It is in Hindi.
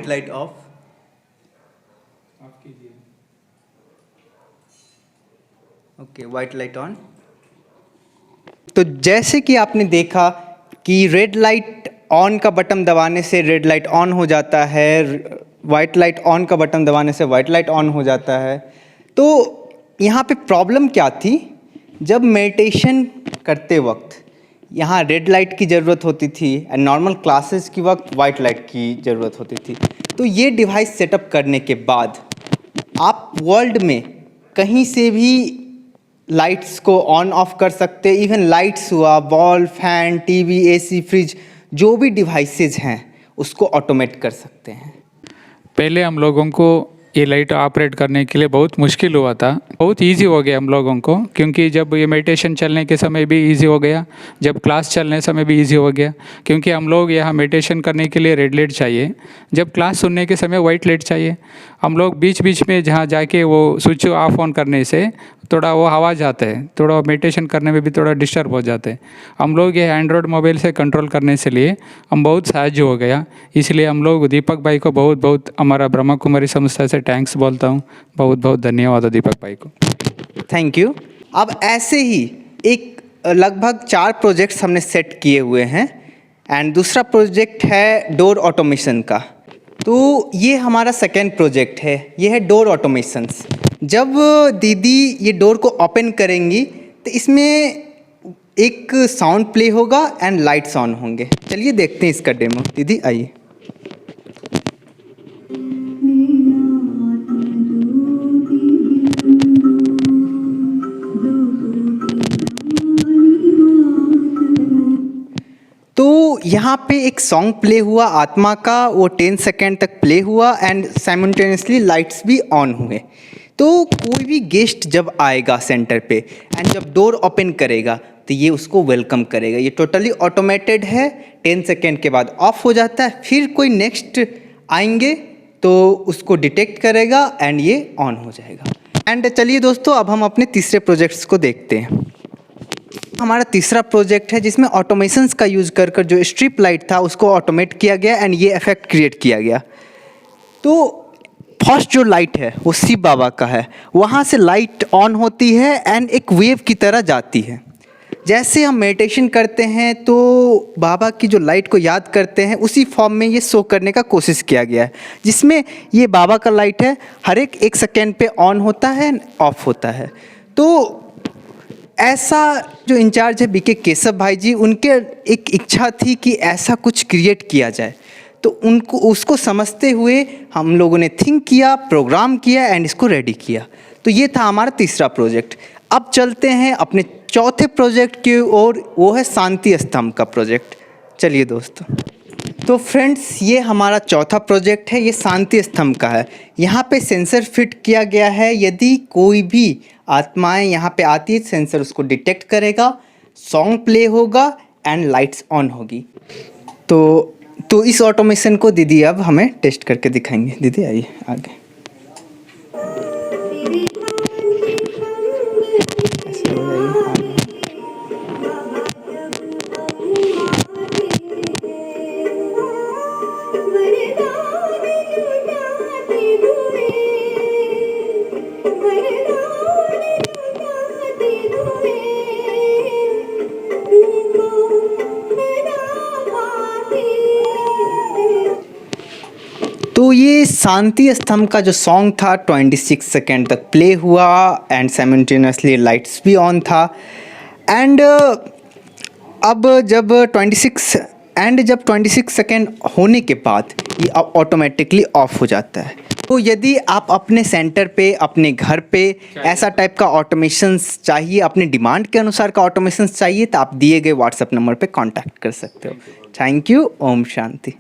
Light of. Okay, white light on. तो जैसे कि आपने देखा कि रेड लाइट ऑन का बटन दबाने से रेड लाइट ऑन हो जाता है, वाइट लाइट ऑन का बटन दबाने से वाइट लाइट ऑन हो जाता है। तो यहाँ पे प्रॉब्लम क्या थी, जब मेडिटेशन करते वक्त यहाँ रेड लाइट की ज़रूरत होती थी एंड नॉर्मल क्लासेस की वक्त वाइट लाइट की ज़रूरत होती थी। तो ये डिवाइस सेटअप करने के बाद आप वर्ल्ड में कहीं से भी लाइट्स को ऑन ऑफ कर सकते। इवन लाइट्स हुआ, ball, fan, TV, AC, fridge, जो भी डिवाइसेज हैं उसको ऑटोमेट कर सकते हैं। पहले हम लोगों को ये लाइट ऑपरेट करने के लिए बहुत मुश्किल हुआ था, बहुत इजी हो गया हम लोगों को, क्योंकि जब ये मेडिटेशन चलने के समय भी इजी हो गया, जब क्लास चलने समय भी इजी हो गया। क्योंकि हम लोग यहाँ मेडिटेशन करने के लिए रेड लाइट चाहिए, जब क्लास सुनने के समय वाइट लाइट चाहिए। हम लोग बीच बीच में जहाँ जाके वो स्विच ऑफ ऑन करने से थोड़ा वो आवाज़ आता है, थोड़ा मेडिटेशन करने में भी थोड़ा डिस्टर्ब हो जाते हैं। हम लोग ये एंड्रॉयड मोबाइल से कंट्रोल करने से लिए हम बहुत साहाଯ୍य हो गया। इसलिए हम लोग दीपक भाई को बहुत बहुत हमारा ब्रह्मा कुमारी संस्था से थैंक्स बोलता हूँ। बहुत बहुत धन्यवाद दीपक भाई को। Thank you. अब ऐसे ही एक लगभग 4 प्रोजेक्ट्स हमने सेट किए हुए हैं एंड दूसरा प्रोजेक्ट है डोर ऑटोमेशन का। तो ये हमारा सेकेंड प्रोजेक्ट है, ये है डोर ऑटोमेशंस। जब दीदी ये डोर को ओपन करेंगी तो इसमें एक साउंड प्ले होगा एंड लाइट्स ऑन होंगे। चलिए देखते हैं इसका डेमो। दीदी आइए। तो यहाँ पे एक सॉन्ग प्ले हुआ आत्मा का, वो 10 सेकेंड तक प्ले हुआ एंड साइमल्टेनियसली लाइट्स भी ऑन हुए। तो कोई भी गेस्ट जब आएगा सेंटर पे एंड जब डोर ओपन करेगा तो ये उसको वेलकम करेगा। ये टोटली ऑटोमेटेड है, 10 सेकेंड के बाद ऑफ हो जाता है। फिर कोई नेक्स्ट आएंगे तो उसको डिटेक्ट करेगा एंड ये ऑन हो जाएगा। एंड चलिए दोस्तों, अब हम अपने तीसरे प्रोजेक्ट्स को देखते हैं। हमारा तीसरा प्रोजेक्ट है जिसमें ऑटोमेशंस का यूज़ कर कर जो स्ट्रिप लाइट था उसको ऑटोमेट किया गया एंड ये इफेक्ट क्रिएट किया गया। तो फर्स्ट जो लाइट है वो शिव बाबा का है, वहाँ से लाइट ऑन होती है एंड एक वेव की तरह जाती है। जैसे हम मेडिटेशन करते हैं तो बाबा की जो लाइट को याद करते हैं उसी फॉर्म में ये शो करने का कोशिश किया गया है, जिसमें ये बाबा का लाइट है, हर एक सेकेंड पे ऑन होता है ऑफ होता है। तो ऐसा जो इंचार्ज है बीके केशव भाई जी, उनके एक इच्छा थी कि ऐसा कुछ क्रिएट किया जाए। तो उनको उसको समझते हुए हम लोगों ने थिंक किया, प्रोग्राम किया एंड इसको रेडी किया। तो ये था हमारा तीसरा प्रोजेक्ट। अब चलते हैं अपने चौथे प्रोजेक्ट की ओर, वो है शांति स्तंभ का प्रोजेक्ट। चलिए दोस्तों। तो फ्रेंड्स, ये हमारा चौथा प्रोजेक्ट है, ये शांति स्तंभ का है। यहाँ पे सेंसर फिट किया गया है, यदि कोई भी आत्माएं यहाँ पे आती है सेंसर उसको डिटेक्ट करेगा, सॉन्ग प्ले होगा एंड लाइट्स ऑन होगी। तो इस ऑटोमेशन को दीदी अब हमें टेस्ट करके दिखाएंगे। दीदी आइए आगे। तो ये शांति स्तंभ का जो सॉन्ग था 26 सेकेंड तक प्ले हुआ एंड साइमल्टेनियसली लाइट्स भी ऑन था। एंड अब जब 26 सेकेंड होने के बाद ये ऑटोमेटिकली ऑफ हो जाता है। तो यदि आप अपने सेंटर पे, अपने घर पे ऐसा टाइप का ऑटोमेशंस चाहिए, अपने डिमांड के अनुसार का ऑटोमेशंस चाहिए, तो आप दिए गए व्हाट्सएप नंबर पे कांटेक्ट कर सकते हो। Thank you. ओम शांति।